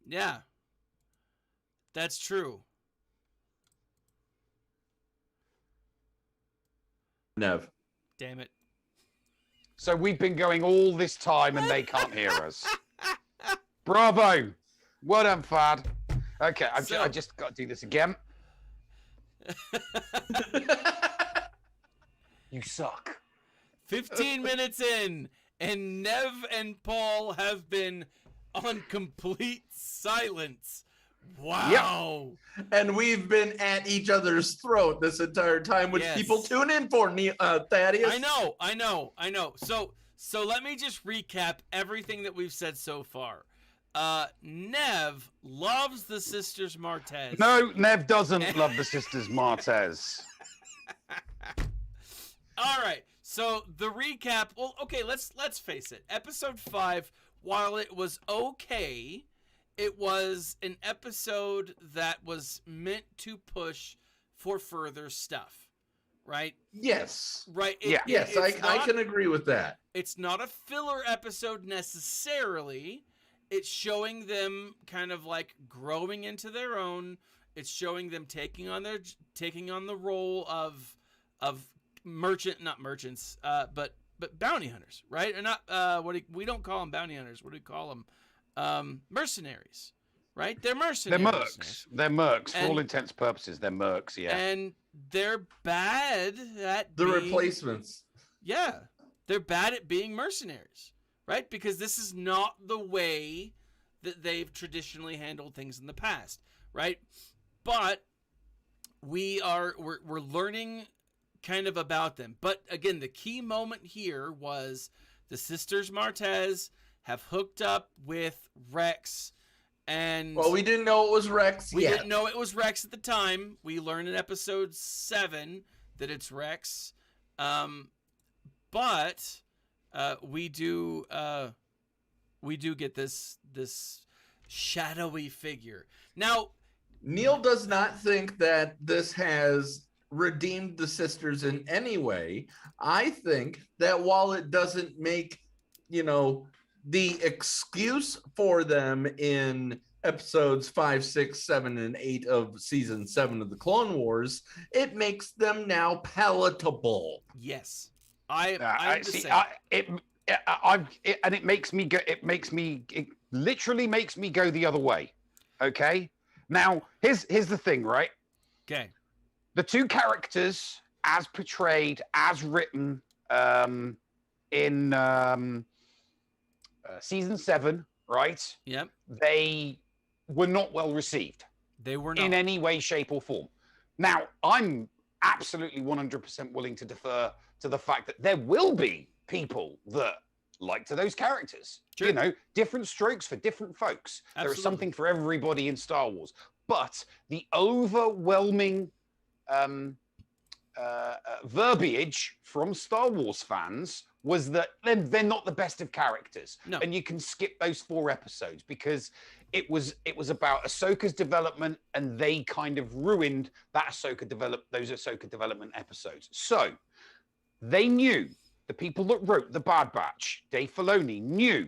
Yeah. That's true. Nev. Damn it. So we've been going all this time and they can't hear us. Bravo. Well done, Fad. Okay, I just got to do this again. You suck. 15 minutes in, and Nev and Paul have been on complete silence. Wow. Yep. And we've been at each other's throat this entire time, which people tune in for, Thaddeus. I know. So let me just recap everything that we've said so far. Nev loves the Sisters Martez. No, Nev doesn't love the Sisters Martez. All right. So the recap. Well, okay. Let's face it. Episode 5, while it was okay, it was an episode that was meant to push for further stuff, right? Yes. Right. Yes, I can agree with that. It's not a filler episode necessarily. It's showing them kind of like growing into their own. It's showing them taking on the role of not merchants, but bounty hunters, right? Or not we don't call them bounty hunters. What do we call them? Mercenaries, right? They're mercenaries. They're mercs. They're mercs. For all intents and purposes, they're mercs, yeah. And they're bad at the replacements. Yeah. They're bad at being mercenaries, right? Because this is not the way that they've traditionally handled things in the past, right? But we're learning kind of about them. But again, the key moment here was the Sisters Martez have hooked up with Rex, and well, we didn't know it was Rex yet. We didn't know it was Rex at the time. We learned in episode 7 that it's Rex. But we do get this shadowy figure. Now, Neil does not think that this has redeemed the sisters in any way. I think that while it doesn't make, the excuse for them in episodes 5, 6, 7, and 8 of season 7 of the Clone Wars, it makes them now palatable. Yes. It literally makes me go the other way. Okay. Now, here's the thing, right? Okay. The two characters, as portrayed, as written, in season 7, right? Yep. They were not well received. They were not. In any way, shape, or form. Now, I'm absolutely 100% willing to defer to the fact that there will be people that like to those characters. Sure. Different strokes for different folks. Absolutely. There is something for everybody in Star Wars. But the overwhelming verbiage from Star Wars fans was that they're not the best of characters. No. And you can skip those 4 episodes because it was about Ahsoka's development, and they kind of ruined those Ahsoka development episodes. So they knew, the people that wrote The Bad Batch, Dave Filoni, knew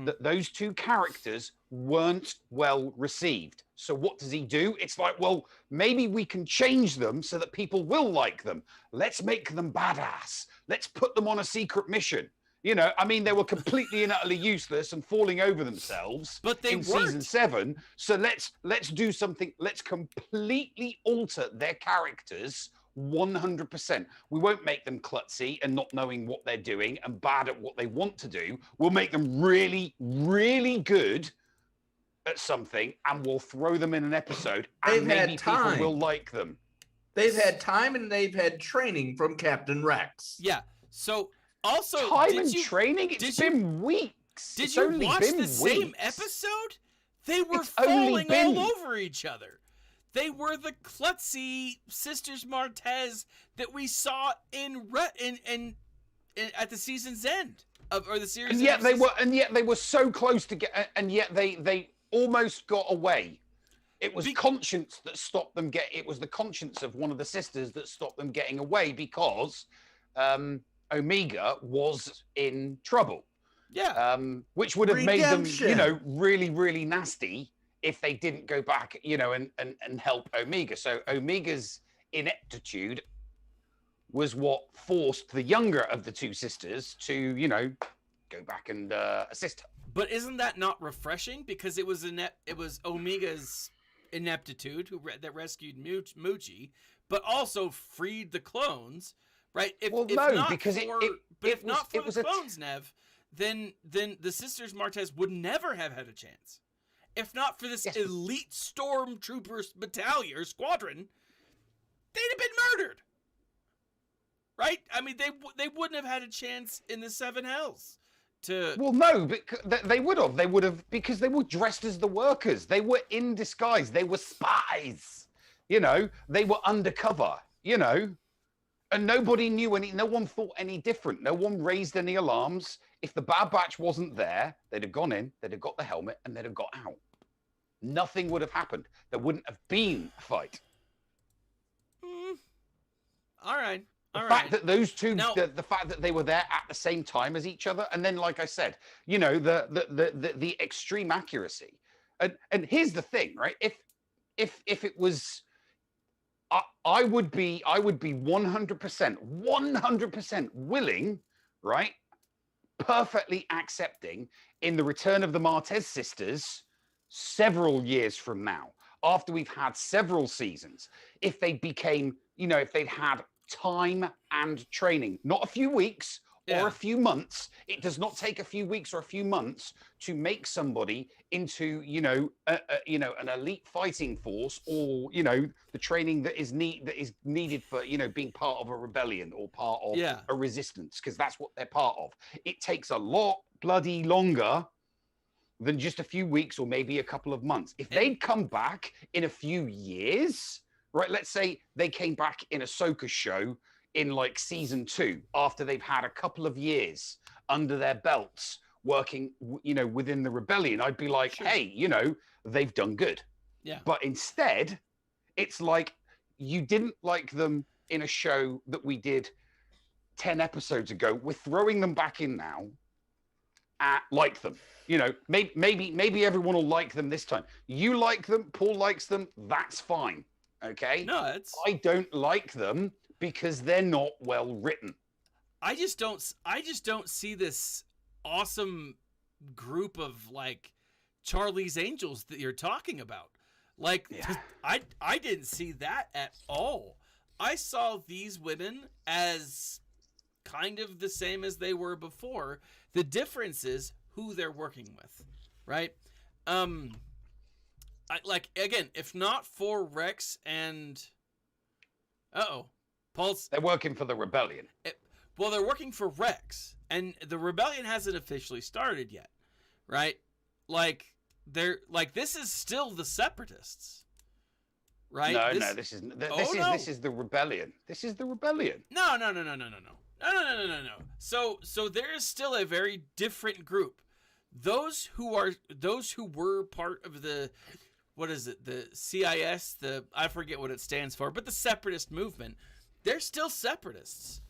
that those two characters weren't well received. So what does he do? It's like, well, maybe we can change them so that people will like them. Let's make them badass. Let's put them on a secret mission. They were completely and utterly useless and falling over themselves in season 7. So let's do something. Let's completely alter their characters 100%. We won't make them klutzy and not knowing what they're doing and bad at what they want to do. We'll make them really, really good at something, and we'll throw them in an episode, and maybe people will like them. They've had time, and they've had training from Captain Rex. Yeah. So also training. It's been weeks. Did you watch the same episode? They were falling all over each other. They were the klutzy Sisters Martez that we saw in at the season's end or the series. And yet they were so close to get, and yet they almost got away. It was conscience that stopped them it was the conscience of one of the sisters that stopped them getting away, because Omega was in trouble. Yeah. Which would have made them, really, really nasty if they didn't go back, and help Omega. So Omega's ineptitude was what forced the younger of the two sisters to, go back and assist her. But isn't that not refreshing? Because it was Omega's ineptitude that rescued Muji, but also freed the clones, right? If not for the clones, Nev, then the sisters Martez would never have had a chance. If not for this elite stormtroopers battalion or squadron, they'd have been murdered. Right? I mean, they wouldn't have had a chance in the Seven Hells. Well, no, but they would have, because they were dressed as the workers. They were in disguise. They were spies. They were undercover. And nobody knew no one thought any different. No one raised any alarms. If the Bad Batch wasn't there, they'd have gone in, they'd have got the helmet, and they'd have got out. Nothing would have happened. There wouldn't have been a fight. All right. The fact that those two, the fact that they were there at the same time as each other, and then, like I said, the extreme accuracy. And here's the thing, right? If it was, I would be 100% willing, right? Perfectly accepting in the Return of the Martez sisters several years from now, after we've had several seasons, if they became, if they'd had time and training, not a few weeks or a few months. It does not take a few weeks or a few months to make somebody into, an elite fighting force, or, the training that is needed for, being part of a rebellion or part of a resistance, because that's what they're part of. It takes a lot bloody longer than just a few weeks or maybe a couple of months. If they'd come back in a few years, right? Let's say they came back in Ahsoka's show in like season 2, after they've had a couple of years under their belts working, within the rebellion. I'd be like, hey, they've done good. Yeah. But instead, it's like you didn't like them in a show that we did 10 episodes ago. We're throwing them back in now. Like them. Maybe everyone will like them this time. You like them, Paul likes them, that's fine. Okay? No, I don't like them because they're not well written. I just don't see this awesome group of like Charlie's Angels that you're talking about. Like, I didn't see that at all. I saw these women as kind of the same as they were before. The difference is who they're working with, right? Again, if not for Rex and... Paul's... They're working for the rebellion. They're working for Rex, and the rebellion hasn't officially started yet, right? This is still the Separatists, right? No, this is the rebellion. This is the rebellion. No. So there is still a very different group. Those who were part of the, what is it? The CIS, I forget what it stands for, but the Separatist movement, they're still Separatists.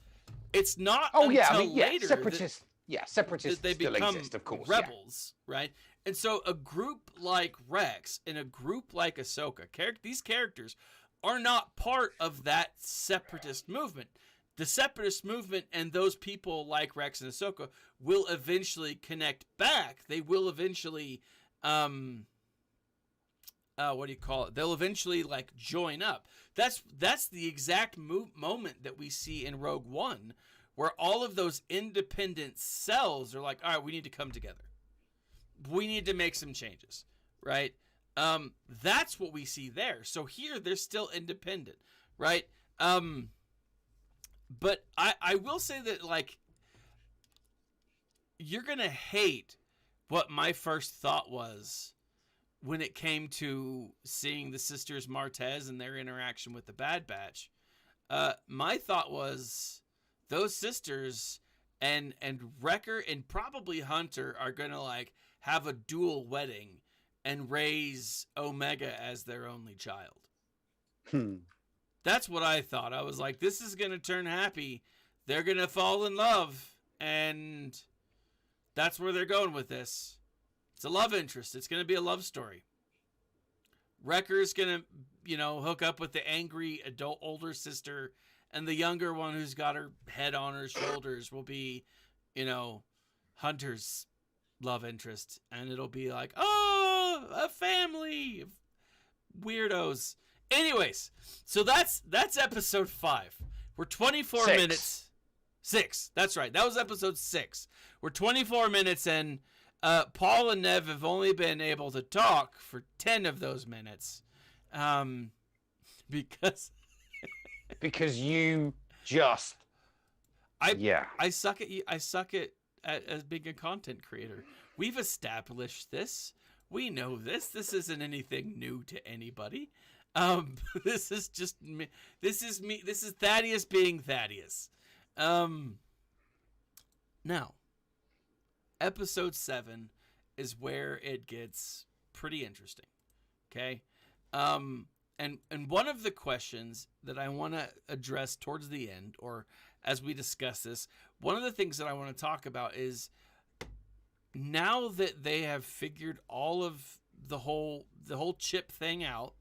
It's not later Separatists. Separatists they still become exist, of course. Rebels, right? And so a group like Rex and a group like Ahsoka, these characters are not part of that Separatist movement. The Separatist movement and those people like Rex and Ahsoka will eventually connect back. They will eventually, what do you call it? They'll eventually like join up. That's the exact moment that we see in Rogue One, where all of those independent cells are like, all right, we need to come together. We need to make some changes, right? That's what we see there. So here they're still independent, right? But I will say that, like, you're going to hate what my first thought was when it came to seeing the sisters Martez and their interaction with the Bad Batch. My thought was those sisters and Wrecker and probably Hunter are going to, like, have a dual wedding and raise Omega as their only child. That's what I thought. I was like, this is going to turn happy. They're going to fall in love. And that's where they're going with this. It's a love interest. It's going to be a love story. Wrecker's gonna, hook up with the angry adult older sister, and the younger one who's got her head on her shoulders will be, Hunter's love interest, and it'll be like, oh, a family of weirdos. Anyways, so that's episode 5. We're 24 minutes. 6. That's right. That was episode 6. We're 24 minutes in. Paul and Nev have only been able to talk for 10 of those minutes, because you just I suck at being a content creator. We've established this. We know this. This isn't anything new to anybody. This is just me. This is me. This is Thaddeus being Thaddeus. Now, episode 7 is where it gets pretty interesting. Okay. And one of the questions that I want to address towards the end, or as we discuss this, one of the things that I want to talk about is, now that they have figured all of the whole chip thing out,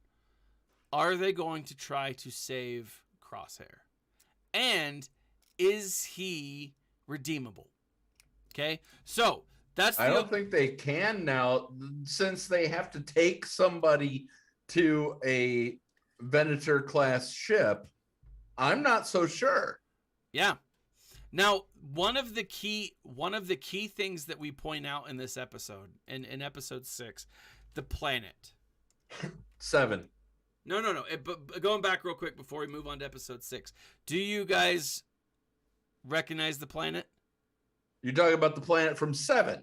are they going to try to save Crosshair? And is he redeemable? Okay, so I don't think they can now, since they have to take somebody to a Venator class ship. I'm not so sure. Yeah. Now, one of the key things that we point out in this episode, in episode 6, the planet. 7. No. But going back real quick before we move on to episode 6, do you guys recognize the planet? You're talking about the planet from 7.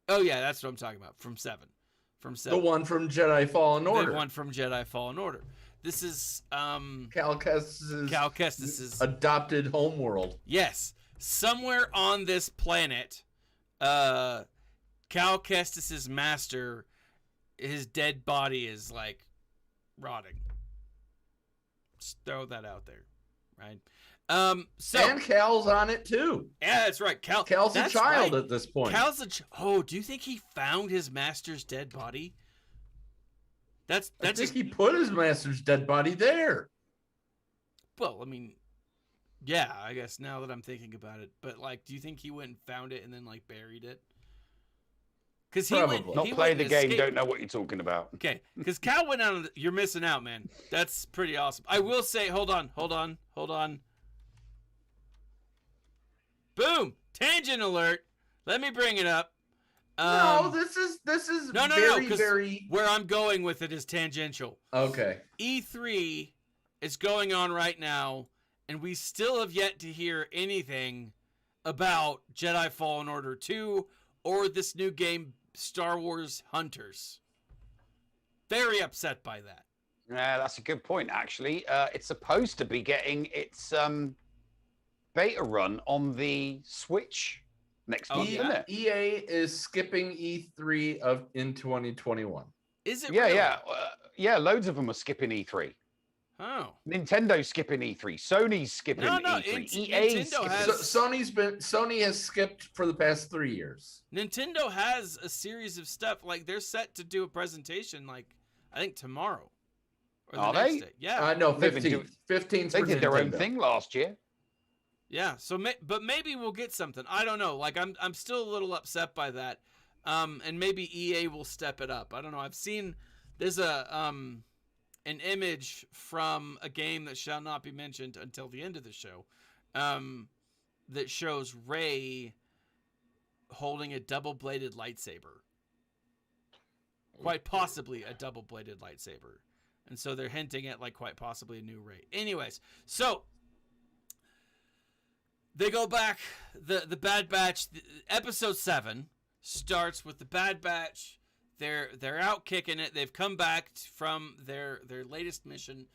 Oh yeah, that's what I'm talking about. From 7. The one from Jedi Fallen Order. The one from Jedi Fallen Order. This is Cal Kestis's adopted homeworld. Yes. Somewhere on this planet, Cal Kestis's master, his dead body is like rotting. Just throw that out there, right? And Cal's on it too. Yeah, that's right. Cal's a child at this point. Oh, do you think he found his master's dead body? I think he put his master's dead body there. Well, I mean, yeah, I guess now that I'm thinking about it, but like, do you think he went and found it and then like buried it? Because Not play the game, don't know what you're talking about. Okay, because Cal went out. You're missing out, man. That's pretty awesome. I will say, hold on. Boom! Tangent alert. Let me bring it up. No, this is very. Where I'm going with it is tangential. Okay. E3 is going on right now, and we still have yet to hear anything about Jedi Fallen Order 2 or this new game, Star Wars Hunters. Very upset by that. Yeah, that's a good point, actually. It's supposed to be getting its beta run on the Switch next month, isn't it? EA is skipping E3 in 2021. Is it? Yeah, really? Yeah. Loads of them are skipping E3. Oh. Nintendo's skipping E3. Sony's skipping E3. EA's Sony has skipped for the past 3 years. Nintendo has a series of stuff. Like, they're set to do a presentation, like, I think tomorrow. Or the next day. Yeah. No, 15th. 15th. They did their own thing last year. Yeah. So, but maybe we'll get something. I don't know. Like, I'm still a little upset by that. And maybe EA will step it up. I don't know. I've seen there's an image from a game that shall not be mentioned until the end of the show, that shows Rey holding a double-bladed lightsaber. Quite possibly a double-bladed lightsaber. And so they're hinting at, like, quite possibly a new Rey. Anyways, so they go back. The Bad Batch, episode 7 starts with the Bad Batch. They're out kicking it. They've come back from their latest mission.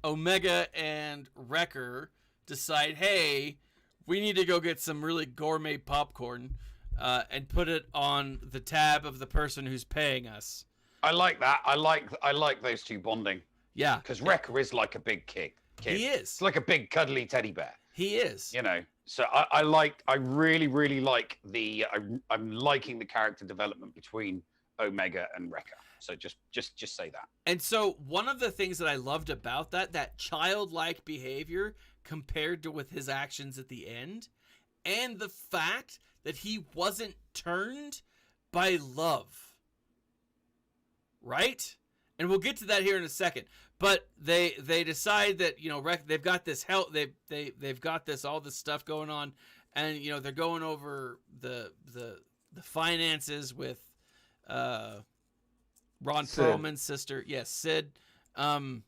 Omega and Wrecker decide, hey, we need to go get some really gourmet popcorn and put it on the tab of the person who's paying us. I like that. I like those two bonding. Yeah. Because Wrecker is like a big kid. He is. It's like a big cuddly teddy bear. He is. You know. So I really like I'm liking the character development between Omega and Wrecker. So just say that. And so one of the things that I loved about that childlike behavior compared to with his actions at the end, and the fact that he wasn't turned by love. Right? And we'll get to that here in a second. But they decide that, you know, they've got this they've got this all this stuff going on, and you know they're going over the finances with Ron Perlman's sister, yes, Sid, and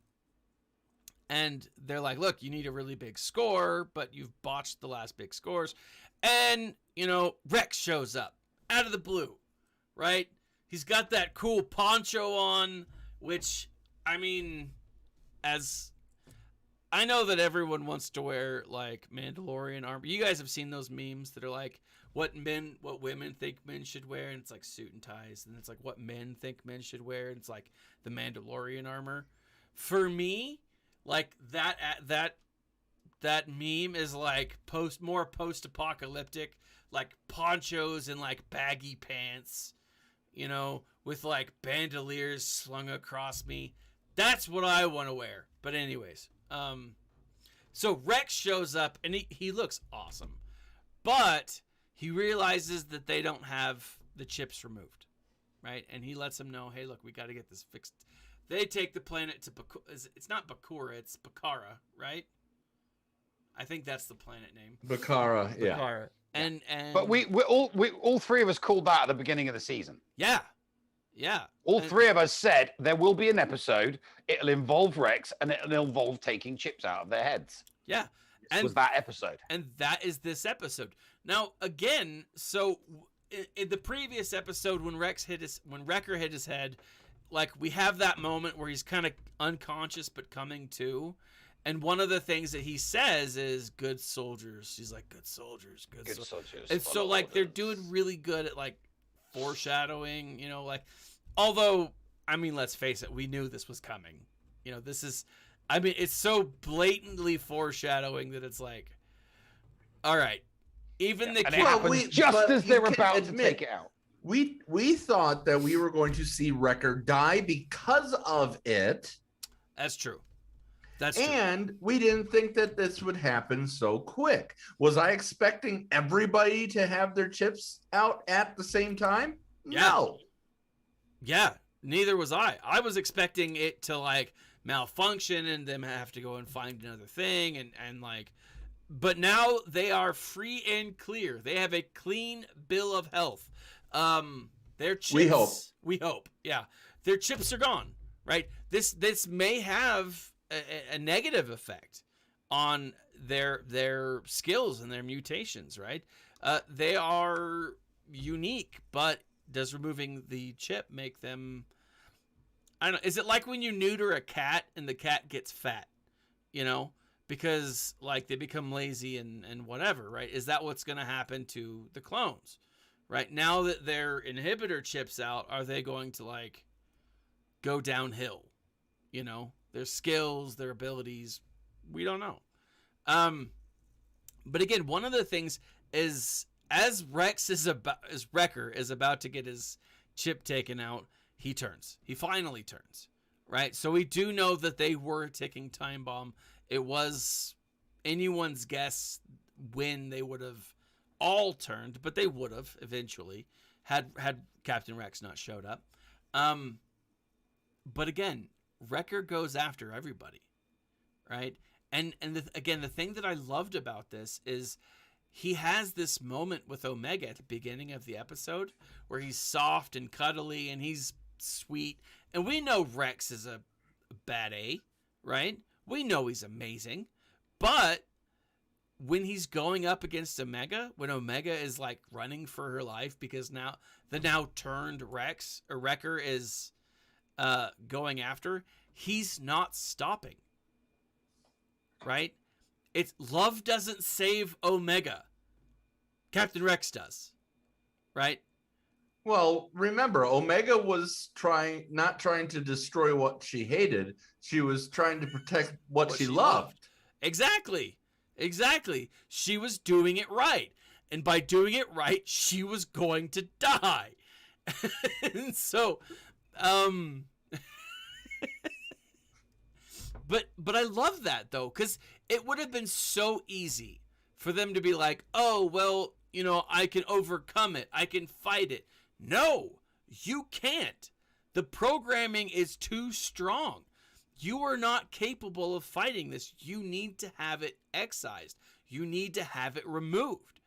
they're like, look, you need a really big score, but you've botched the last big scores, and you know Rex shows up out of the blue, right? He's got that cool poncho on, which I mean, as I know that everyone wants to wear like Mandalorian armor. You guys have seen those memes that are like what women think men should wear, and it's like suit and ties, and it's like what men think men should wear, and it's like the Mandalorian armor. For me, like that meme is like more post-apocalyptic, like ponchos and like baggy pants, you know, with like bandoliers slung across me. That's what I want to wear. But anyways, so Rex shows up and he looks awesome, but he realizes that they don't have the chips removed, right? And he lets them know, hey, look, we got to get this fixed. They take the planet to it's not Bakura, it's Bakara, right? I think that's the planet name. Bakara, yeah. Bakara. And But we all three of us called that at the beginning of the season. Yeah. Yeah. All three of us said there will be an episode. It'll involve Rex, and it'll involve taking chips out of their heads. Yeah. This was that episode. And that is this episode. Now, again, so in the previous episode, when Wrecker hit his head, like we have that moment where he's kind of unconscious but coming to. And one of the things that he says is good soldiers. He's like, good soldiers, good soldiers. And so like they're doing really good at like foreshadowing, you know, like, although, I mean, let's face it, we knew this was coming. You know, this is, I mean, it's so blatantly foreshadowing that it's like, all right, even the kids, just as they're about to take it out. We thought that we were going to see Wrecker die because of it. That's true. That's true. And we didn't think that this would happen so quick. Was I expecting everybody to have their chips out at the same time? Yeah. No. Yeah, neither was I. I was expecting it to like malfunction and them have to go and find another thing and like, but now they are free and clear. They have a clean bill of health. Their chips. We hope. Yeah, their chips are gone. Right. This may have a negative effect on their skills and their mutations, right? They are unique, but does removing the chip make them, I don't know, is it like when you neuter a cat and the cat gets fat, you know, because like they become lazy and whatever, right? Is that what's going to happen to the clones, right? Now that their inhibitor chips out, are they going to like go downhill, you know? Their skills, their abilities, we don't know. But again, one of the things is as Wrecker is about to get his chip taken out, he turns. He finally turns, right? So we do know that they were a ticking time bomb. It was anyone's guess when they would have all turned, but they would have eventually had Captain Rex not showed up. But again, Wrecker goes after everybody, right? And again, the thing that I loved about this is he has this moment with Omega at the beginning of the episode where he's soft and cuddly and he's sweet. And we know Rex is a bad A, right? We know he's amazing. But when he's going up against Omega, when Omega is like running for her life because now the now turned Wrecker is going after, he's not stopping, right? It's love doesn't save Omega. Captain Rex does, right? Well, remember, Omega was not trying to destroy what she hated. She was trying to protect what she loved. Exactly. Exactly. She was doing it right. And by doing it right, she was going to die. And so, but I love that though, because it would have been so easy for them to be like, oh, well, you know, I can overcome it. I can fight it. No, you can't. The programming is too strong. You are not capable of fighting this. You need to have it excised. You need to have it removed.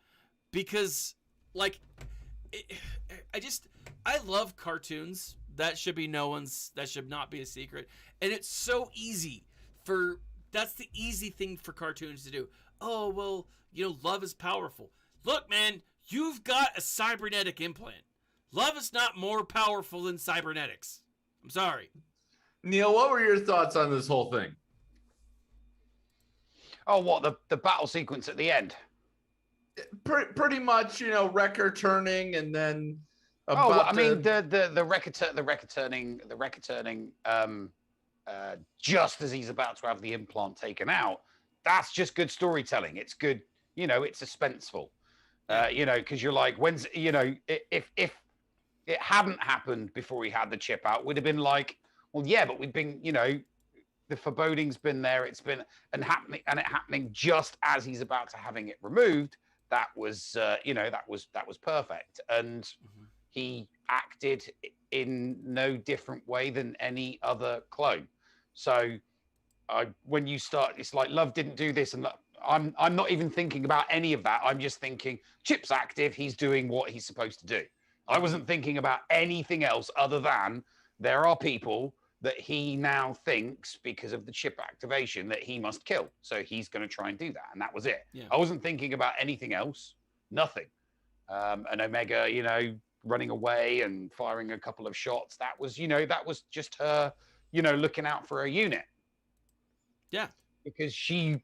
Because, like, I love cartoons. That should not be a secret. And it's so easy that's the easy thing for cartoons to do. Oh, well, you know, love is powerful. Look, man, you've got a cybernetic implant. Love is not more powerful than cybernetics. I'm sorry. Neil, what were your thoughts on this whole thing? Oh, what, the battle sequence at the end? Pretty much, you know, Wrecker turning and then the Wrecker turning just as he's about to have the implant taken out. That's just good storytelling. It's good, you know, it's suspenseful. You know, because you're like, when's, you know, if it hadn't happened before he had the chip out, would have been like, well, yeah, but we've been, you know, the foreboding's been there. It's been it happening just as he's about to having it removed. That was, you know, that was perfect. And he acted in no different way than any other clone. So when you start, it's like, love didn't do this. And I'm not even thinking about any of that. I'm just thinking chip's active. He's doing what he's supposed to do. I wasn't thinking about anything else other than there are people that he now thinks, because of the chip activation, that he must kill. So he's going to try and do that. And that was it. Yeah. I wasn't thinking about anything else. Nothing. And Omega, you know, running away and firing a couple of shots. That was, you know, that was just her, you know, looking out for her unit. Yeah. Because she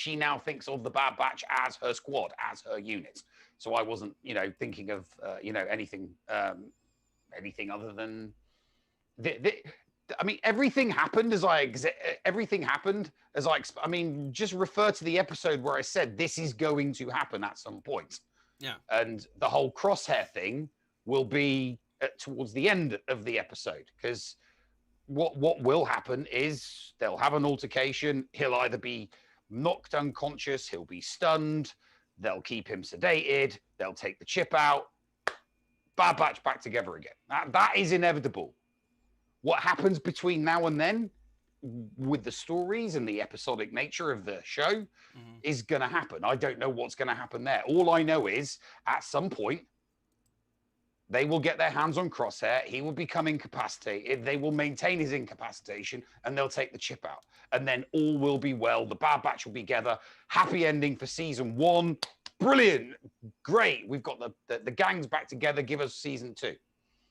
now thinks of the Bad Batch as her squad, as her unit. So I wasn't, you know, thinking of, you know, anything other than I mean, everything happened as I mean, just refer to the episode where I said this is going to happen at some point. Yeah. And the whole crosshair thing will be towards the end of the episode, because what will happen is they'll have an altercation. He'll either be knocked unconscious, he'll be stunned, they'll keep him sedated, they'll take the chip out, Bad Batch back together again. That is inevitable. What happens between now and then with the stories and the episodic nature of the show is going to happen. I don't know what's going to happen there. All I know is at some point, they will get their hands on Crosshair. He will become incapacitated. They will maintain his incapacitation and they'll take the chip out. And then all will be well. The Bad Batch will be together. Happy ending for season 1. Brilliant. Great. We've got the gangs back together. Give us season 2.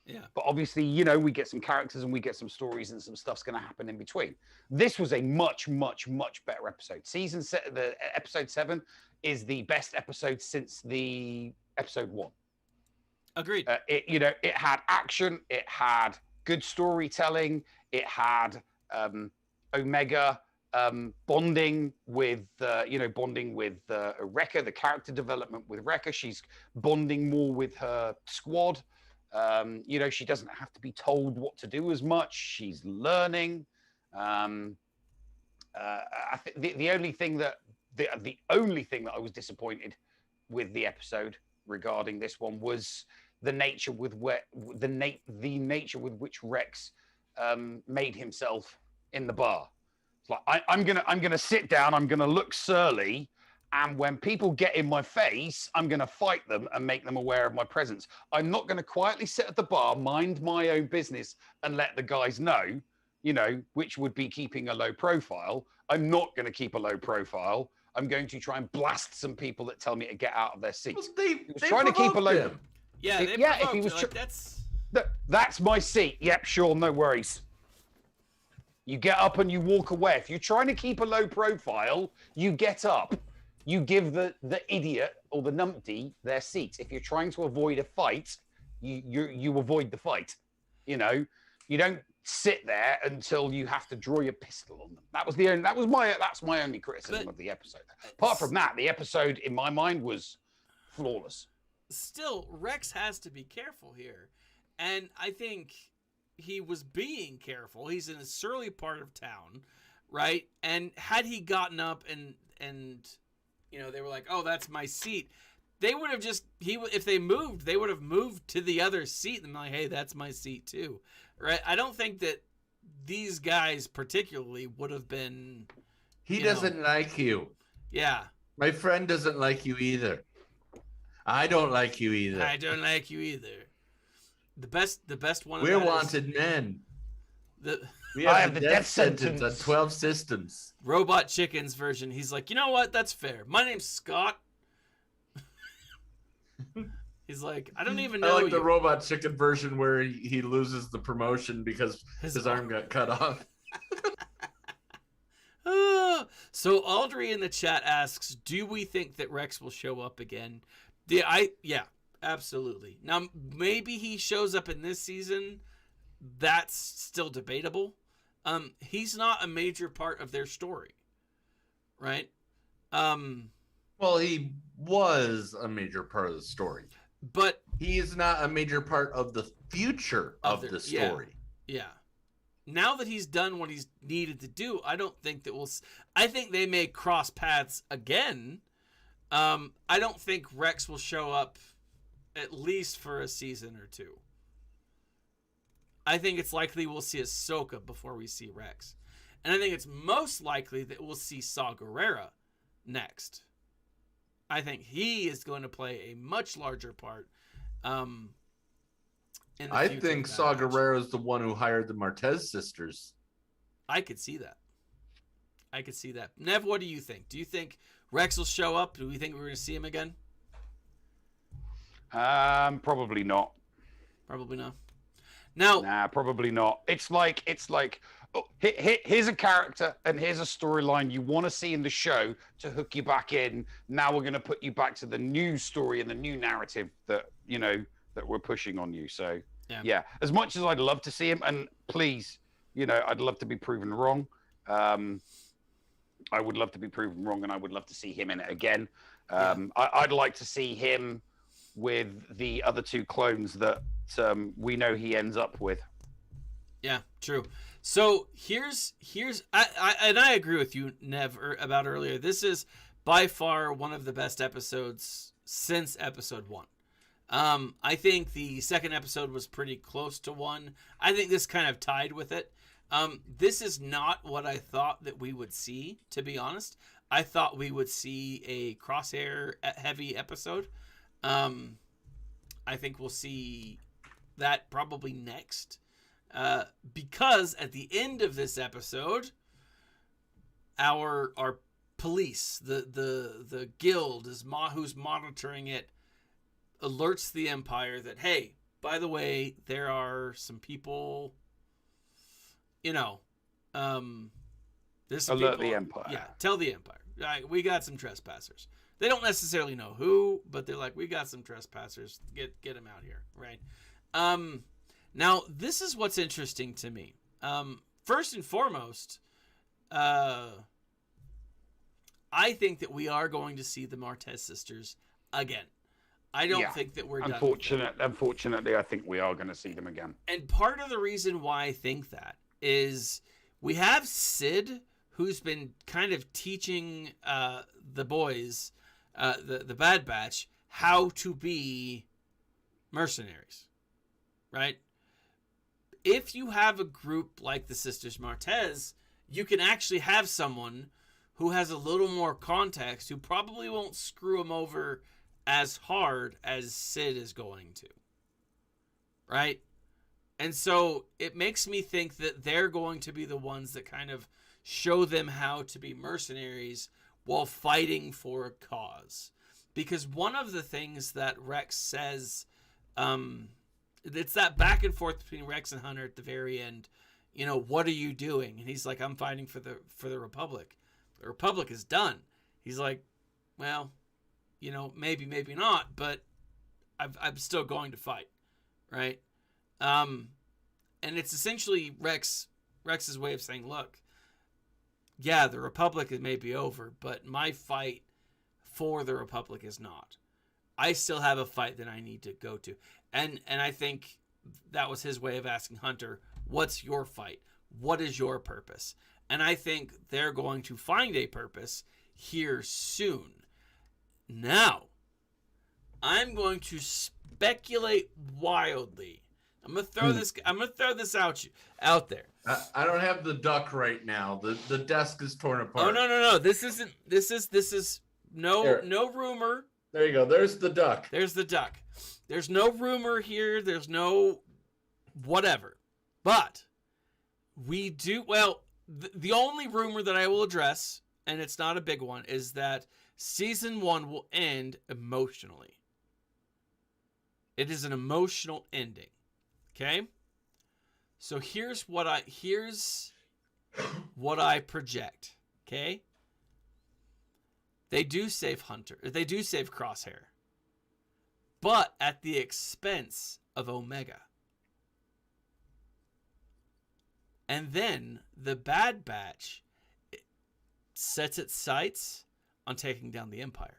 Yeah. But obviously, you know, we get some characters and we get some stories and some stuff's going to happen in between. This was a much, much, much better episode. The episode 7 is the best episode since the episode 1. Agreed. It had action. It had good storytelling. It had Omega bonding with Wrecker, the character development with Wrecker. She's bonding more with her squad. She doesn't have to be told what to do as much. She's learning. I think the only thing that I was disappointed with the episode regarding this one was the nature with which Rex made himself in the bar. It's like I'm gonna sit down. I'm gonna look surly. And when people get in my face, I'm going to fight them and make them aware of my presence. I'm not going to quietly sit at the bar, mind my own business, and let the guys know, which would be keeping a low profile. I'm not going to keep a low profile. I'm going to try and blast some people that tell me to get out of their seats. Well, he was trying to keep a low. Him. Yeah, if he was that's my seat. Yep, sure, no worries. You get up and you walk away. If you're trying to keep a low profile, you get up. You give the idiot or the numpty their seat. If you're trying to avoid a fight, you avoid the fight. You don't sit there until you have to draw your pistol on them. That's my only criticism of the episode. Apart from that, the episode in my mind was flawless. Still, Rex has to be careful here, and I think he was being careful. He's in a surly part of town, right? And had he gotten up and they were like, "Oh, that's my seat," they would have if they moved, they would have moved to the other seat and like, "Hey, that's my seat too," right? I don't think that these guys particularly would have been. He doesn't like you. Yeah, my friend doesn't like you either. I don't like you either. I don't like you either. The best one. We're wanted men. We have the death sentence on 12 systems. Robot Chicken's version. He's like, you know what? That's fair. My name's Scott. He's like, I don't even know. I like the Robot Chicken version where he loses the promotion because his arm got cut off. So Audrey in the chat asks, do we think that Rex will show up again? Yeah, absolutely. Now, maybe he shows up in this season. That's still debatable. He's not a major part of their story, right? Well, he was a major part of the story, but he is not a major part of the future of the story. Yeah. Now that he's done what he's needed to do, I don't think that I think they may cross paths again. I don't think Rex will show up at least for a season or two. I think it's likely we'll see Ahsoka before we see Rex. And I think it's most likely that we'll see Saw Gerrera next. I think he is going to play a much larger part. I think Saw Gerrera is the one who hired the Martez sisters. I could see that. Nev, what do you think? Do you think Rex will show up? Do we think we're going to see him again? Probably not. Probably not. Now, nah, probably not. It's like oh, here's a character and here's a storyline you want to see in the show to hook you back in. Now we're going to put you back to the new story and the new narrative that that we're pushing on you. So yeah, as much as I'd love to see him, and please, I'd love to be proven wrong. I would love to be proven wrong, and I would love to see him in it again. I'd like to see him with the other two clones that we know he ends up with. Yeah, true. So here's I agree with you, Nev, about earlier. This is by far one of the best episodes since episode 1. I think the second episode was pretty close to 1. I think this kind of tied with it. This is not what I thought that we would see, to be honest. I thought we would see a Crosshair heavy episode. I think we'll see that probably next. Because at the end of this episode, our police, the guild who's monitoring it, alerts the Empire that, hey, by the way, there are some people, there's some alert people, the Empire. Yeah, tell the Empire. We got some trespassers. They don't necessarily know who, but they're like, we got some trespassers. Get them out here, right? Now, this is what's interesting to me. First and foremost, I think that we are going to see the Martez sisters again. I don't think that we're done. Unfortunately, I think we are going to see them again. And part of the reason why I think that is we have Sid, who's been kind of teaching the boys, the Bad Batch, how to be mercenaries, right? If you have a group like the Sisters Martez, you can actually have someone who has a little more context, who probably won't screw them over as hard as Sid is going to, right? And so it makes me think that they're going to be the ones that kind of show them how to be mercenaries while fighting for a cause. Because one of the things that Rex says, it's that back and forth between Rex and Hunter at the very end. What are you doing? And he's like, I'm fighting for the Republic. The Republic is done. He's like, well, maybe not, but I'm still going to fight, right? And it's essentially Rex's way of saying, look, yeah, the Republic may be over, but my fight for the Republic is not. I still have a fight that I need to go to. And I think that was his way of asking Hunter, what's your fight? What is your purpose? And I think they're going to find a purpose here soon. Now, I'm going to speculate wildly. I'm gonna throw this out there. I don't have the duck right now. The desk is torn apart. Oh no. This is no rumor. There you go. There's the duck. There's the duck. There's no rumor here. There's no whatever. But we do the only rumor that I will address, and it's not a big one, is that season 1 will end emotionally. It is an emotional ending. Okay? So here's what I project. Okay? They do save Hunter. They do save Crosshair. But at the expense of Omega. And then the Bad Batch sets its sights on taking down the Empire.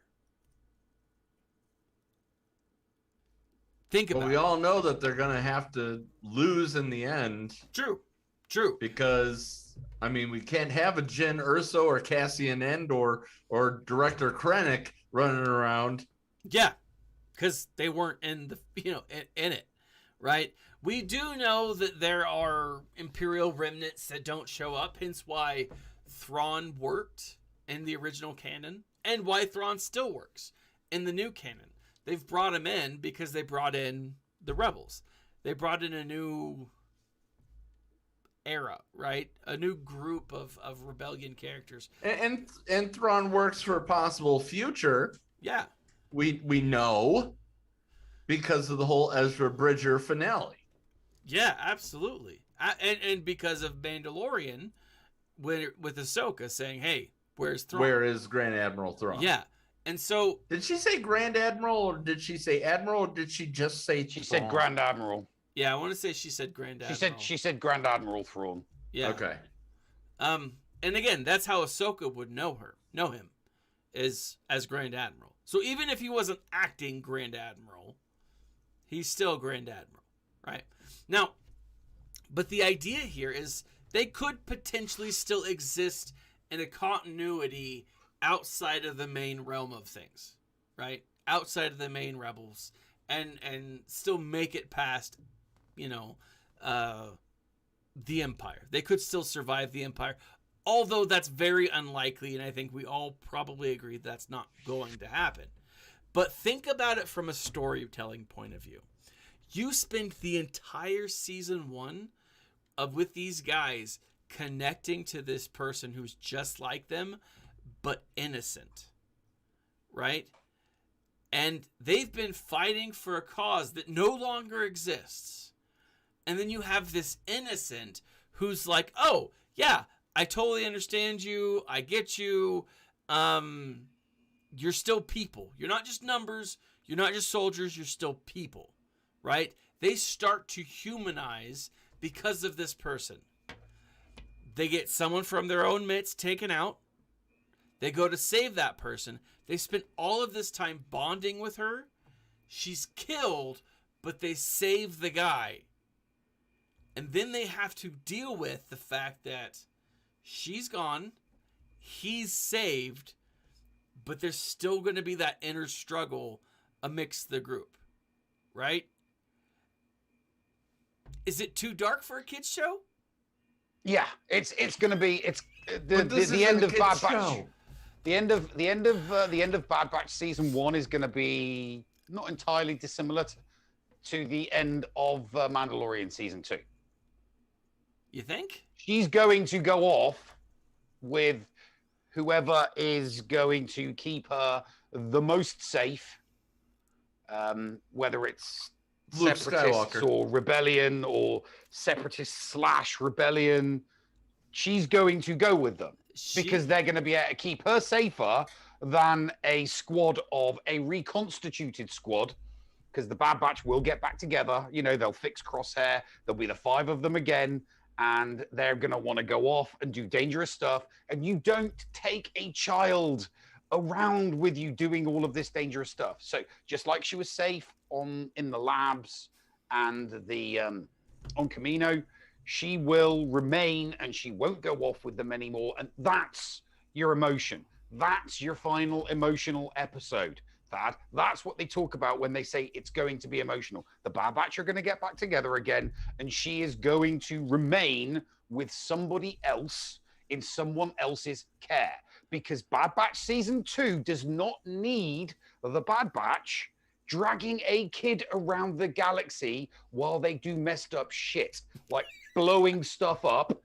Think about it. We all know that they're going to have to lose in the end. True. Because, I mean, we can't have a Jyn Erso or Cassian End or Director Krennic running around. Yeah, because they weren't in it, right? We do know that there are Imperial remnants that don't show up, hence why Thrawn worked in the original canon, and why Thrawn still works in the new canon. They've brought him in because they brought in the rebels. They brought in a new era, right? A new group of rebellion characters. And Thrawn works for a possible future. Yeah. We know because of the whole Ezra Bridger finale. Yeah, absolutely. And because of Mandalorian with Ahsoka saying, hey, where's Thrawn? Where is Grand Admiral Thrawn? Yeah. And so, did she say Grand Admiral, or did she say Admiral, or did she just say she said Grand Admiral? Yeah, I want to say she said Grand Admiral. She said Grand Admiral Thrawn. Yeah. Okay. And again, that's how Ahsoka would know him, is as Grand Admiral. So even if he wasn't acting Grand Admiral, he's still Grand Admiral, right? Now, but the idea here is they could potentially still exist in a continuity outside of the main realm of things, right? Outside of the main rebels, and still make it past, the Empire. They could still survive the Empire, although that's very unlikely, and I think we all probably agree that's not going to happen. But think about it from a storytelling point of view. You spend the entire season 1 with these guys connecting to this person who's just like them, but innocent, right? And they've been fighting for a cause that no longer exists. And then you have this innocent who's like, oh, yeah, I totally understand you. I get you. You're still people. You're not just numbers. You're not just soldiers. You're still people, right? They start to humanize because of this person. They get someone from their own midst taken out. They go to save that person. They spend all of this time bonding with her. She's killed, but they save the guy. And then they have to deal with the fact that she's gone, he's saved, but there's still going to be that inner struggle amidst the group, right? Is it too dark for a kids show? Yeah, it's going to be the end of Bad Batch. The end of Bad Batch season 1 is going to be not entirely dissimilar to the end of Mandalorian season 2. You think? She's going to go off with whoever is going to keep her the most safe, whether it's Luke separatists Skywalker. or rebellion or separatists / rebellion. She's going to go with them because they're going to be able to keep her safer than a reconstituted squad because the Bad Batch will get back together. You know, they'll fix Crosshair. There'll be the 5 of them again, and they're going to want to go off and do dangerous stuff. And you don't take a child around with you doing all of this dangerous stuff. So just like she was safe in the labs and the on Camino, she will remain and she won't go off with them anymore. And that's your emotion. That's your final emotional episode. That's what they talk about when they say it's going to be emotional. The Bad Batch are going to get back together again, and she is going to remain with somebody else in someone else's care. Because Bad Batch Season 2 does not need the Bad Batch dragging a kid around the galaxy while they do messed up shit, like blowing stuff up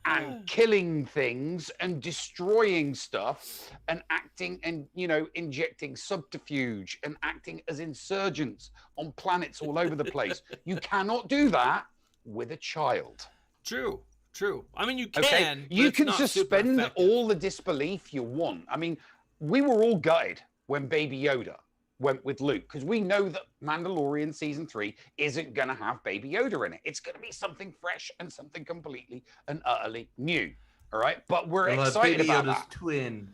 and killing things and destroying stuff and acting and, you know, injecting subterfuge and acting as insurgents on planets all over the place. You cannot do that with a child. True. I mean, you can. Okay? You can suspend all the disbelief you want. I mean, we were all gutted when Baby Yoda went with Luke, because we know that Mandalorian Season 3 isn't going to have Baby Yoda in it. It's going to be something fresh and something completely and utterly new. All right? But we're excited Baby about Yoda's that. twin.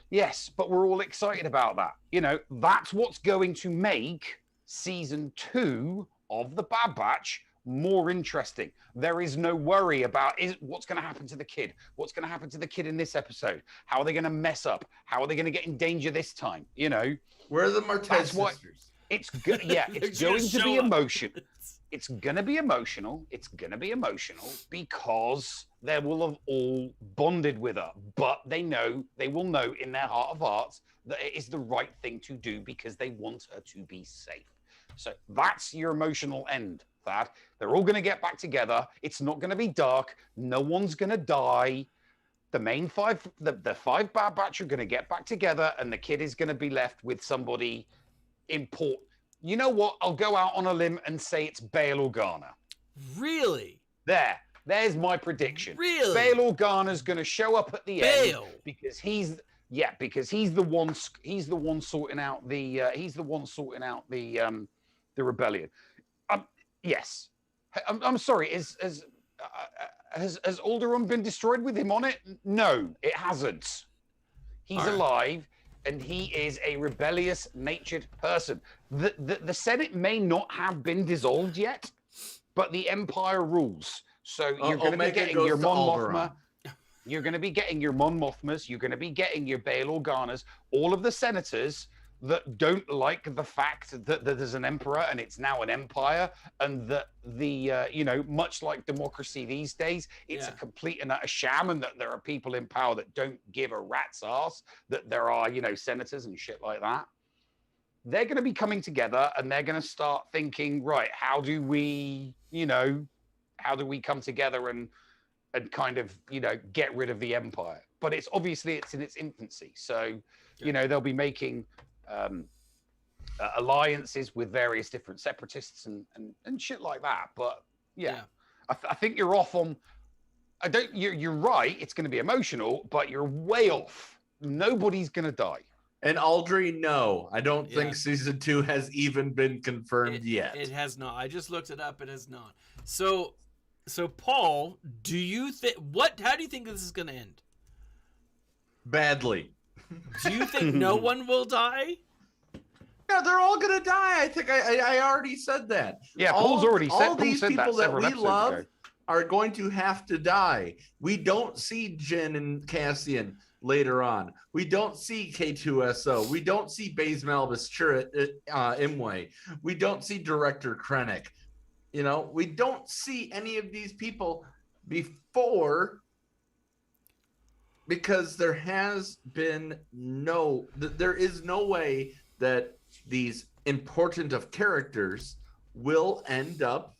Yes, but we're all excited about that. You know, that's what's going to make Season 2 of The Bad Batch more interesting. There is no worry about what's going to happen to the kid. What's going to happen to the kid in this episode? How are they going to mess up? How are they going to get in danger this time? You know, where are the Martez sisters? It's good. Yeah, it's going to be emotional. It's going to be emotional. It's going to be emotional because they will have all bonded with her, but they will know in their heart of hearts that it is the right thing to do because they want her to be safe. So that's your emotional end. That they're all going to get back together. It's not going to be dark. No one's going to die. The main 5, the 5 Bad Batch are going to get back together, and the kid is going to be left with somebody important. You know what? I'll go out on a limb and say it's Bail Organa. Really? There's my prediction. Really? Bail Organa's going to show up at the end because he's the one sorting out the rebellion. Yes. I'm sorry. Has Alderaan been destroyed with him on it? No, it hasn't. He's alive, and he is a rebellious natured person. The Senate may not have been dissolved yet, but the Empire rules. So you're going to be getting your Mon Mothma. You're going to be getting your Mon Mothmas. You're going to be getting your Bail Organas. All of the senators that don't like the fact that there's an emperor and it's now an empire, and that much like democracy these days, it's a complete and utter sham, and that there are people in power that don't give a rat's ass, that there are, senators and shit like that. They're going to be coming together and they're going to start thinking, right, how do we come together and kind of, get rid of the empire? But it's in its infancy. So, they'll be making alliances with various different separatists and shit like that. But I think you're off on. You're right. It's going to be emotional, but you're way off. Nobody's going to die. And Aldry, no, I don't think Season 2 has even been confirmed yet. It has not. I just looked it up. It has not. So Paul, do you think how do you think this is going to end? Badly. Do you think no one will die? Yeah, they're all gonna die. I think I already said that. Yeah, Paul's already said. All these people that we love are going to have to die. We don't see Jin and Cassian later on. We don't see K2SO. We don't see Baze Malbus Imwe. We don't see Director Krennic. We don't see any of these people before, because there is no way that these important of characters will end up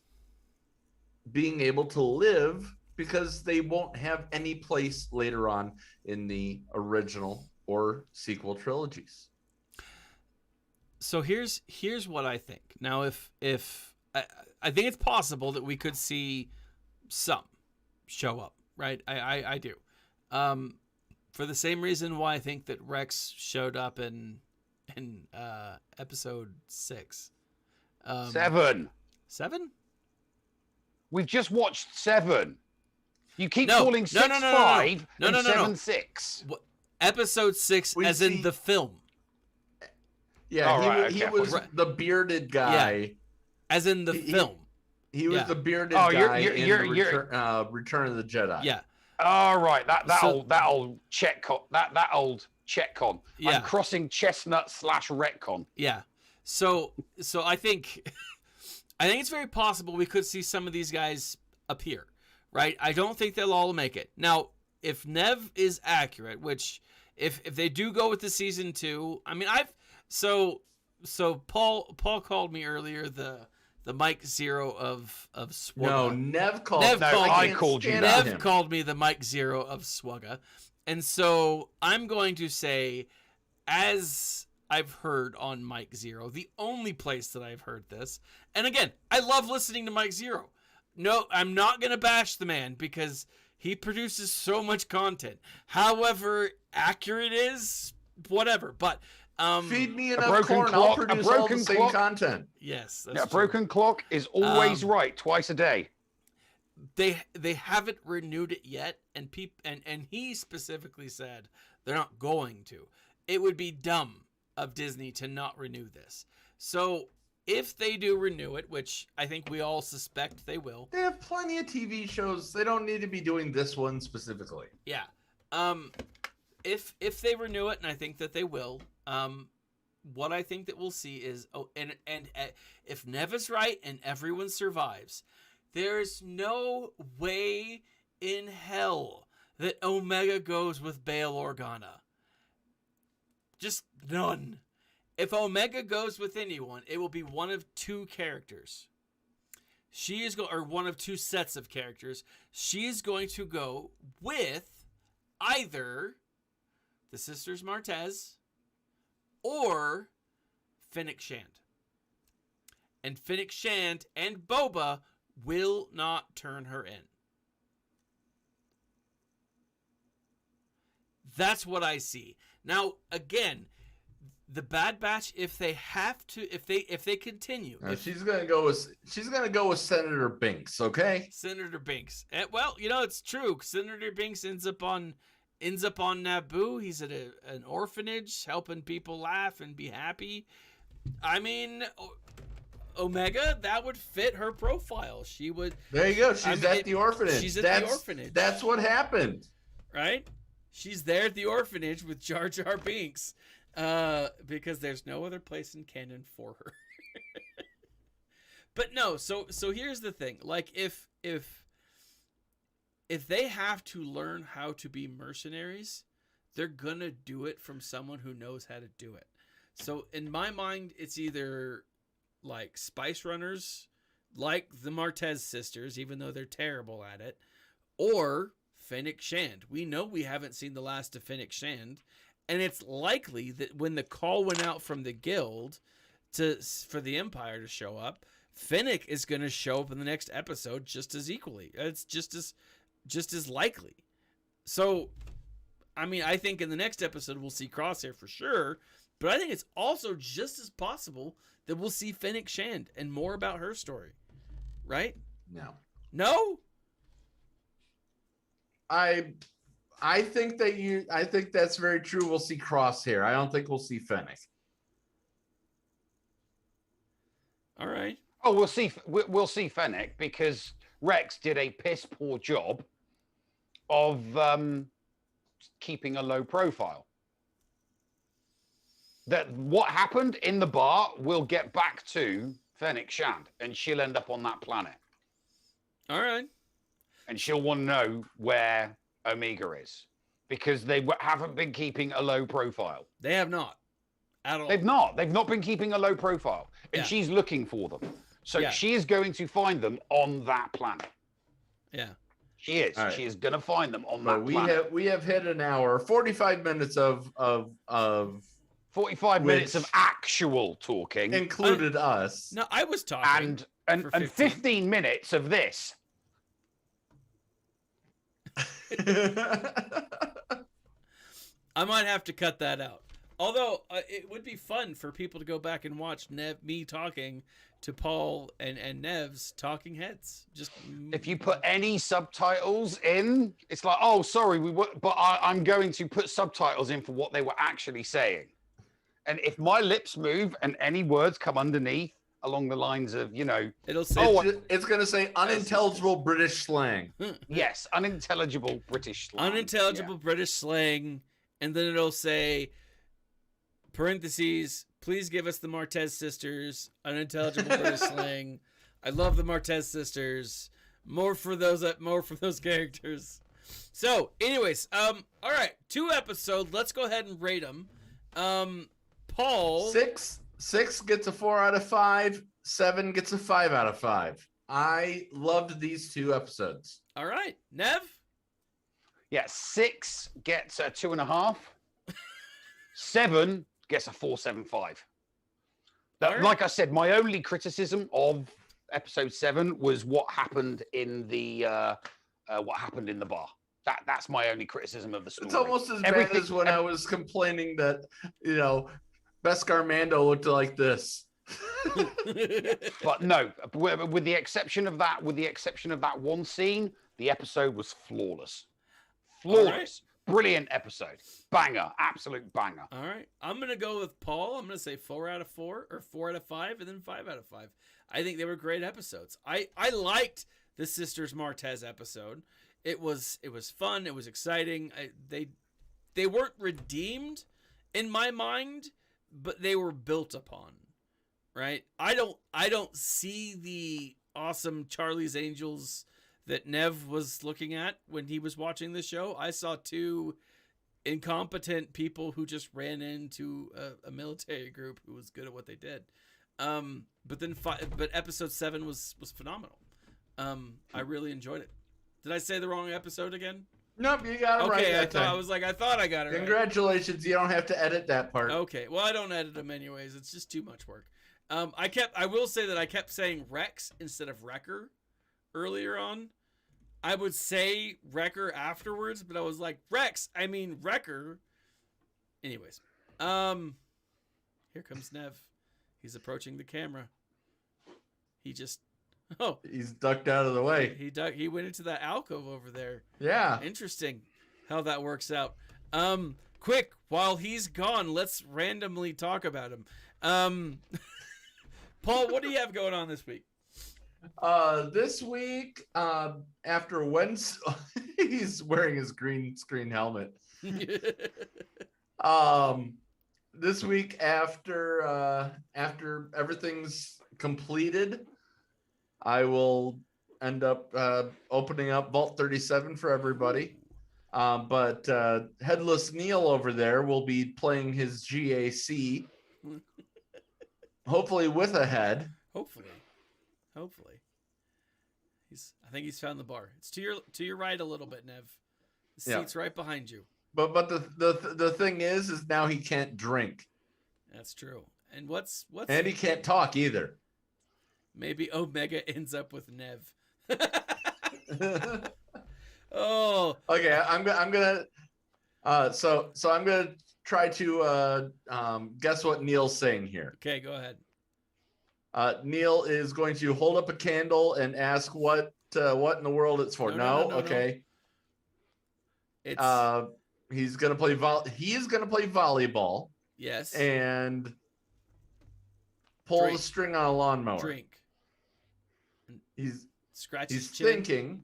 being able to live, because they won't have any place later on in the original or sequel trilogies. So here's what I think. Now, if I think it's possible that we could see some show up, right? I do. For the same reason why I think that Rex showed up in episode 6. Seven. 7? We've just watched 7. You keep No, calling 6 5 and 7 6. Episode 6, as in the film. Yeah, Oh, right, he okay. was the bearded guy. Yeah. As in the film. He was the bearded Oh, guy you're Return of the Jedi. Yeah. Oh, right. That old Chetcon. That old Chetcon. Yeah. I'm crossing chestnut / retcon. Yeah. So I think it's very possible we could see some of these guys appear, right? I don't think they'll all make it. Now, if Nev is accurate, which if they do go with the season 2, I mean, so Paul called me earlier the Mike Zero of Swugga. No, Nev called. I called you. Nev called me the Mike Zero of Swugga, and so I'm going to say, as I've heard on Mike Zero, the only place that I've heard this, and again, I love listening to Mike Zero. No, I'm not going to bash the man because he produces so much content. However accurate it is, whatever. But feed me enough corn, I'll produce all the same content. Yes, a broken clock is always right twice a day. They haven't renewed it yet, and he specifically said they're not going to. It would be dumb of Disney to not renew this. So if they do renew it, which I think we all suspect they will. They have plenty of TV shows. They don't need to be doing this one specifically. Yeah. If they renew it, and I think that they will, what I think that we'll see is, and if Nev is right and everyone survives, there's no way in hell that Omega goes with Bail Organa. Just none. If Omega goes with anyone, it will be one of 2 characters. She is or one of 2 sets of characters. She is going to go with either the Sisters Martez or Fennec Shand. And Fennec Shand and Boba will not turn her in. That's what I see. Now, again, the Bad Batch, if they have to, if they continue, she's gonna go with Senator Binks, okay? Senator Binks. Well, it's true. Senator Binks ends up on Naboo. He's at an orphanage, helping people laugh and be happy. I mean, Omega, that would fit her profile. She would. There you go. She's at the orphanage. She's at the orphanage. That's what happened, right? She's there at the orphanage with Jar Jar Binks, because there's no other place in canon for her. But no, so here's the thing. Like, if they have to learn how to be mercenaries, they're gonna do it from someone who knows how to do it. So in my mind, it's either like Spice Runners, like the Martez sisters, even though they're terrible at it, or Fennec Shand. We know we haven't seen the last of Fennec Shand, and it's likely that when the call went out from the guild for the Empire to show up, Fennec is going to show up in the next episode just as equally. It's just as likely. So, I mean, I think in the next episode we'll see Crosshair for sure, but I think it's also just as possible that we'll see Fennec Shand and more about her story. Right? No? I think that's very true. We'll see Crosshair. I don't think we'll see Fennec. All right. Oh, we'll see Fennec because Rex did a piss poor job of keeping a low profile. That what happened in the bar will get back to Fennec Shand, and she'll end up on that planet. All right. And she'll want to know where Omega is because they haven't been keeping a low profile. They have not at all. They've not been keeping a low profile, and she's looking for them. So she is going to find them on that planet. Yeah. She is. Right. She is going to find them on that planet. We have hit an hour, 45 minutes of 45 minutes of actual talking, included us. No, I was talking, and 15 minutes of this. I might have to cut that out. Although it would be fun for people to go back and watch me talking to Paul and Nev's talking heads. Just if you put any subtitles in, it's like, oh, sorry, but I'm going to put subtitles in for what they were actually saying. And if my lips move and any words come underneath along the lines of, it'll say, it's going to say unintelligible British slang. Yes, unintelligible British slang. Unintelligible British slang, and then it'll say, parentheses, please give us the Martez sisters, unintelligible British slang. I love the Martez sisters. More for those characters. So, anyways, all right, 2 episodes. Let's go ahead and rate them. Paul, 6 gets a 4 out of 5. 7 gets a 5 out of 5. I loved these 2 episodes. All right, Nev. Yeah, 6 gets a 2.5. 7 gets a 4.75. Right. Like I said, my only criticism of episode 7 was what happened in the bar. That's my only criticism of the story. It's almost as bad as when I was complaining that Beskar Mando looked like this. But no, with the exception of that one scene, the episode was flawless. Right. Brilliant episode. Banger. Absolute banger. All right. I'm going to go with Paul. I'm going to say 4 out of 4 or 4 out of 5 and then 5 out of 5. I think they were great episodes. I liked the Sisters Martez episode. It was fun. It was exciting. They weren't redeemed in my mind, but they were built upon. Right? I don't see the awesome Charlie's Angels that Nev was looking at when he was watching the show. I saw 2 incompetent people who just ran into a military group who was good at what they did. But episode 7 was phenomenal. I really enjoyed it. Did I say the wrong episode again? Nope, you got it right. Okay, I thought I got it right. Congratulations, you don't have to edit that part. Okay, well, I don't edit them anyways. It's just too much work. I will say that I kept saying Rex instead of Wrecker earlier on. I would say Wrecker afterwards, but I was like, Wrecker. Anyways, here comes Nev. He's approaching the camera. He's ducked out of the way. He went into that alcove over there. Yeah. Interesting how that works out. Quick, while he's gone, let's randomly talk about him. Paul, what do you have going on this week? This week, after Wednesday, he's wearing his green screen helmet. This week, after everything's completed, I will end up opening up Vault 37 for everybody. But Headless Neil over there will be playing his GAC, hopefully with a head. Hopefully. I think he's found the bar. It's to your right a little bit, Nev. The seat's right behind you. But the thing is now he can't drink. That's true. And what's and he can't talk either. Maybe Omega ends up with Nev. Oh. Okay, I'm gonna. So I'm gonna try to guess what Neil's saying here. Okay, go ahead. Neil is going to hold up a candle and ask what in the world it's for. No. Okay. It's he's gonna play He is gonna play volleyball. Yes. And pull the string on a lawnmower. Drink. He's scratching. He's thinking.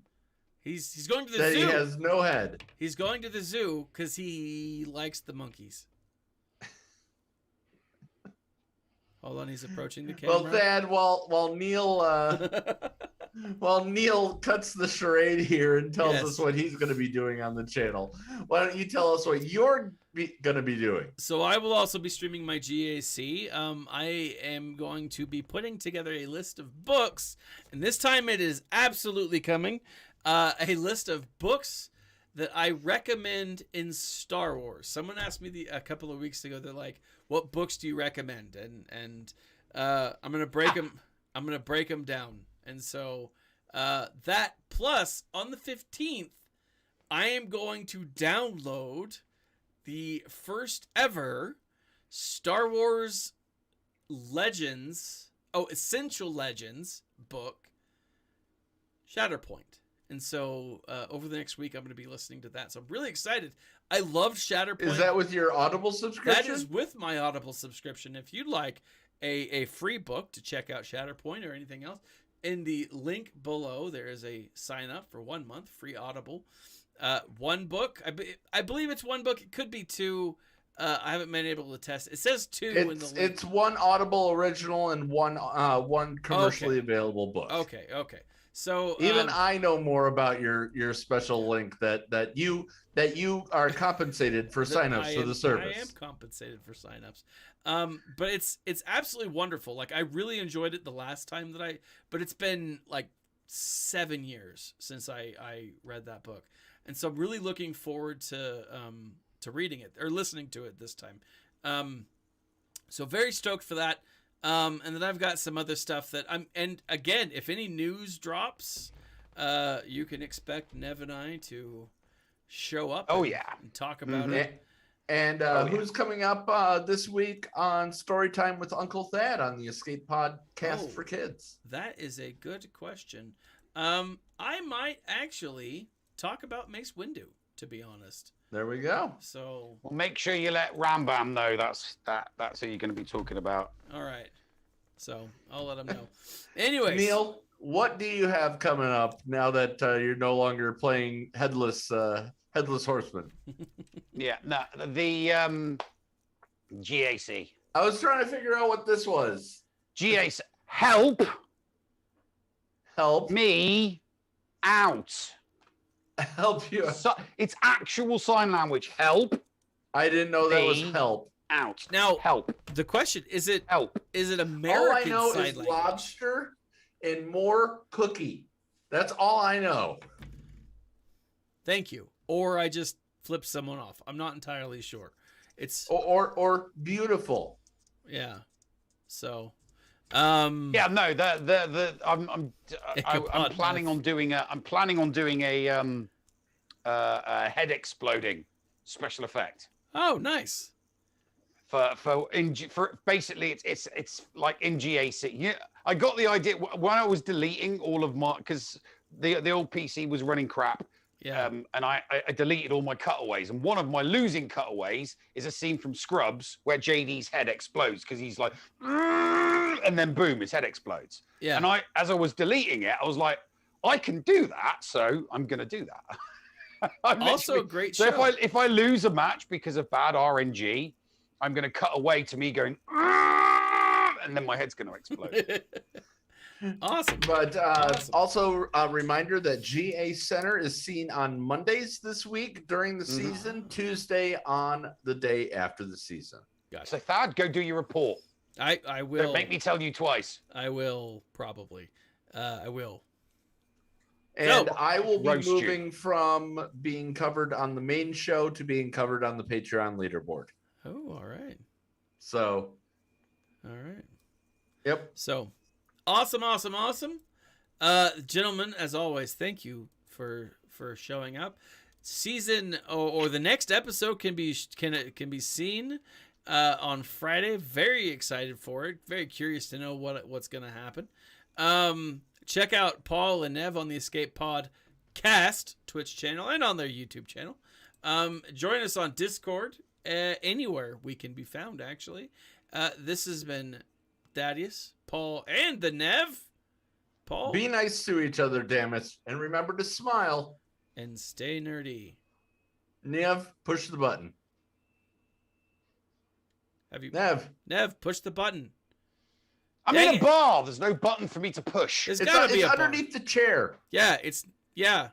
He's going to the that zoo. He has no head. He's going to the zoo because he likes the monkeys. Hold on, he's approaching the camera. Well, Thad, while Neil cuts the charade here and tells us what he's going to be doing on the channel, why don't you tell us what you're going to be doing? So I will also be streaming my GAC. I am going to be putting together a list of books, and this time it is absolutely coming. A list of books that I recommend in Star Wars. Someone asked me a couple of weeks ago, they're like, what books do you recommend? And I'm going to break them. I'm going to break them down. And so that plus on the 15th, I am going to download the first ever Star Wars Legends, Essential Legends book, Shatterpoint. And so over the next week, I'm going to be listening to that. So I'm really excited. I loved Shatterpoint. Is that with your Audible subscription? That is with my Audible subscription. If you'd like a free book to check out Shatterpoint or anything else, in the link below, there is a sign up for 1 month free Audible. One book. I believe it's one book. It could be two. I haven't been able to test. It says two in the link. It's one Audible original and one commercially available book. Okay. So even I know more about your special link that you are compensated for signups for the service. I am compensated for signups. But it's absolutely wonderful. Like, I really enjoyed it the last time but it's been like 7 years since I read that book. And so I'm really looking forward to reading it or listening to it this time. So very stoked for that. And then I've got some other stuff and again, if any news drops, you can expect Nev and I to show up and talk about it. And who's coming up this week on Storytime with Uncle Thad on the Escape Podcast for Kids? That is a good question. I might actually talk about Mace Windu, to be honest. There we go. So, well, make sure you let Rambam know that's who you're going to be talking about. All right. So I'll let him know. Anyways, Neil, what do you have coming up now that you're no longer playing Headless Horseman? Yeah, no, the GAC. I was trying to figure out what this was. GAC, help me out. Help you. So, it's actual sign language. Help. I didn't know that was help. Out. Now, help. The question is it help? Is it American? All I know sign is language? lobster and more cookie. That's all I know. Thank you. Or I just flipped someone off. I'm not entirely sure. It's or beautiful. Yeah. So. Yeah. No. I'm planning on doing a head exploding special effect. Oh, nice. For basically it's like in GAC. Yeah, I got the idea when I was deleting all of my, because the old PC was running crap. Yeah. And I deleted all my cutaways, and one of my losing cutaways is a scene from Scrubs where JD's head explodes because he's like, and then boom, his head explodes. Yeah. And as I was deleting it, I was like, I can do that, so I'm gonna do that. Also a great show. So if I lose a match because of bad RNG, I'm going to cut away to me going, and then my head's going to explode. Awesome. But also a reminder that GA Center is seen on Mondays this week during the season, Tuesday on the day after the season. Gotcha. So Thad, go do your report. I will. Don't make me tell you twice. I will probably. I will. And I will be moving from being covered on the main show to being covered on the Patreon leaderboard. Oh, all right. So. All right. Yep. So, awesome. Gentlemen, as always, thank you for showing up. Season or the next episode can be seen on Friday. Very excited for it. Very curious to know what's going to happen. Check out Paul and Nev on the Escape Pod Cast Twitch channel and on their YouTube channel. Join us on Discord, anywhere we can be found, actually. This has been Thaddeus, Paul, and the Nev. Paul. Be nice to each other, damn it. And remember to smile. And stay nerdy. Nev, push the button. Nev, push the button. I'm in a bar. There's no button for me to push. It's gotta be underneath the chair. Yeah,